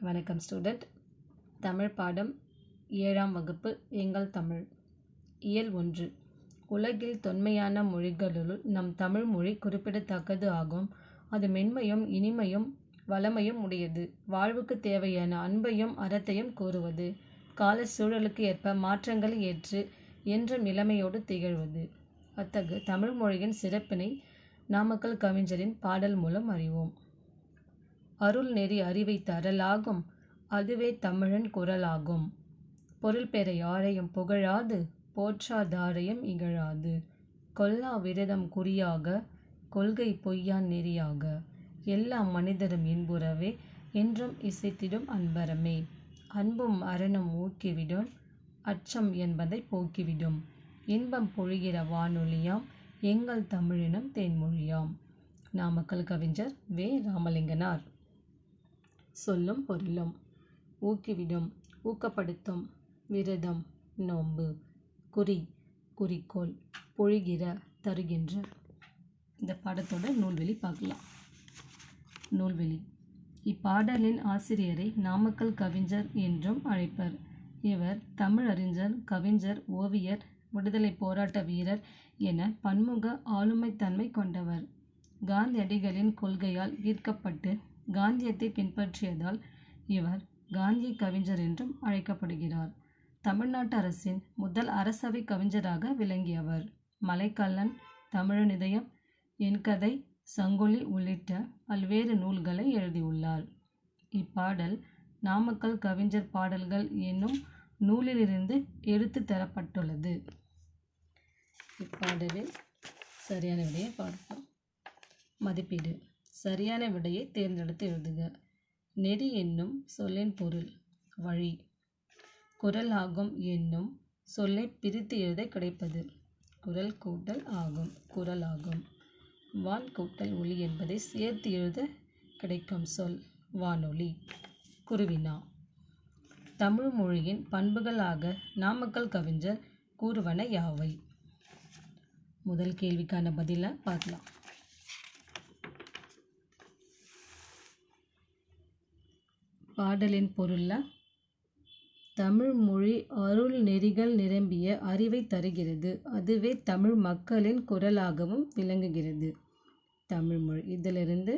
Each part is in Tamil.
வணக்கம் ஸ்டூடெண்ட். தமிழ் பாடம் 7ஆம் வகுப்பு எங்கள் தமிழ். இயல் 1. உலகில் தொன்மையான மொழிகளுள் நம் தமிழ் மொழி குறிப்பிடத்தக்கது ஆகும். அது மென்மையும் இனிமையும் வளமையும் உடையது. வாழ்வுக்கு தேவையான அன்பையும் அறத்தையும் கூறுவது. கால சூழலுக்கு ஏற்ப மாற்றங்களை ஏற்று என்றும் இளமையோடு திகழ்வது. அத்தகு தமிழ் மொழியின் சிறப்பினை நாமக்கல் கவிஞரின் பாடல் மூலம் அறிவோம். அருள் நெறி அறிவை தரலாகும், அதுவே தமிழன் குரலாகும். பொருள் பெற யாரையும் புகழாது, போற்றாதாரையும் இகழாது. கொல்லா விரதம் குறியாக, கொள்கை பொய்யான் நெறியாக. எல்லா மனிதரும் இன்புறவே, என்றும் இசைத்திடும் அன்பரமே. அன்பும் அறனும் ஊக்கிவிடும், அச்சம் என்பதை போக்கிவிடும். இன்பம் பொழிகிற வானொலியாம், எங்கள் தமிழினம் தேன்மொழியாம். நாமக்கல் கவிஞர் வே. ராமலிங்கனார். சொல்லும் பொருளும். ஊக்கிவிடும், ஊக்கப்படுத்தும். விரதம், நோன்பு. குறி, குறிக்கோள். பொழிகிற, தருகின்ற. இந்த பாடத்தோட நூல்வெளி பார்க்கலாம். நூல்வெளி. இப்பாடலின் ஆசிரியரை நாமக்கல் கவிஞர் என்றும் அழைப்பர். இவர் தமிழறிஞர், கவிஞர், ஓவியர், விடுதலை போராட்ட வீரர் என பன்முக ஆளுமைத்தன்மை கொண்டவர். காந்தியடிகளின் கொள்கையால் ஈர்க்கப்பட்டு காந்தியத்தை பின்பற்றியதால் இவர் காந்திய கவிஞர் என்றும் அழைக்கப்படுகிறார். தமிழ்நாட்டு அரசின் முதல் அரசவை கவிஞராக விளங்கியவர். மலைக்கல்லன், தமிழனிதயம், என் கதை, சங்கொலி உள்ளிட்ட பல்வேறு நூல்களை எழுதியுள்ளார். இப்பாடல் நாமக்கல் கவிஞர் பாடல்கள் என்னும் நூலிலிருந்து எடுத்து தரப்பட்டுள்ளது. இப்பாடலில் சரியான விடையை பார்ப்போம். மதிப்பீடு. சரியான விடையை தேர்ந்தெடுத்து எழுதுக. நெறி என்னும் சொல்லின் பொருள். வழி. குரல் ஆகும் என்னும் சொல்லை பிரித்து எழுத கிடைப்பது. குரல் கூட்டல் ஆகும், குரல் ஆகும். வான் கூட்டல் ஒலி என்பதை சேர்த்து எழுத கிடைக்கும் சொல் வானொலி. குருவினா. தமிழ் மொழியின் பண்புகளாக நாமக்கல் கவிஞர் கூறுவன யாவை? முதல் கேள்விக்கான பதிலை பார்க்கலாம். பாடலின் பொருள்ல தமிழ் மொழி அருள் நெறிகள் நிரம்பிய அறிவை தருகிறது, அதுவே தமிழ் மக்களின் குரலாகவும் விளங்குகிறது. தமிழ்மொழி. இதிலிருந்து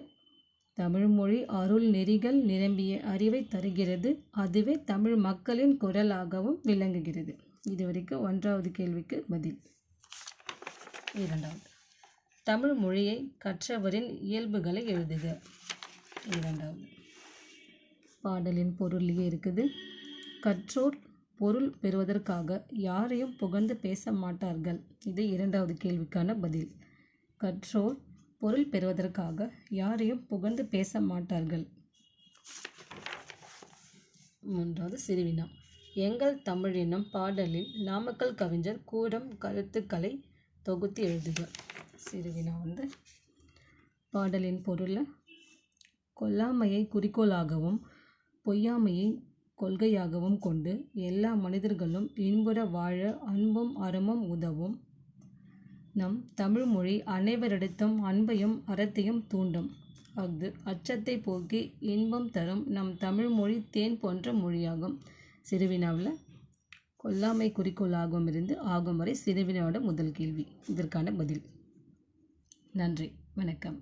தமிழ்மொழி அருள் நெறிகள் நிரம்பிய அறிவை தருகிறது, அதுவே தமிழ் மக்களின் குரலாகவும் விளங்குகிறது. இதுவரைக்கும் 1வது கேள்விக்கு பதில். 2வது. தமிழ் மொழியை கற்றவரின் இயல்புகளை எழுதுக. 2வது. பாடலின் பொருளிலே இருக்குது. கற்றோர் பொருள் பெறுவதற்காக யாரையும் புகழ்ந்து பேச மாட்டார்கள். இது 2வது கேள்விக்கான பதில். கற்றோர் பொருள் பெறுவதற்காக யாரையும் புகழ்ந்து பேச மாட்டார்கள். 3வது சிறுவினா. எங்கள் தமிழ் என்னும் பாடலில் நாமக்கல் கவிஞர் கூறும் கருத்துக்களை தொகுத்து எழுதுக. சிறுவினா பாடலின் பொருளை கொல்லாமையை குறிக்கோளாகவும் பொய்யாமையை கொள்கையாகவும் கொண்டு எல்லா மனிதர்களும் இன்புற வாழ அன்பும் அறமும் உதவும். நம் தமிழ்மொழி அனைவரிடத்தும் அன்பையும் அறத்தையும் தூண்டும். அஃது அச்சத்தை போக்கி இன்பம் தரும் நம் தமிழ்மொழி தேன் போன்ற மொழியாகும். சிறுவினாவில் கொல்லாமை குறிக்கோளாகவும் இருந்து ஆகும் வரை சிறுவினாவோட முதல் கேள்வி. இதற்கான பதில். நன்றி. வணக்கம்.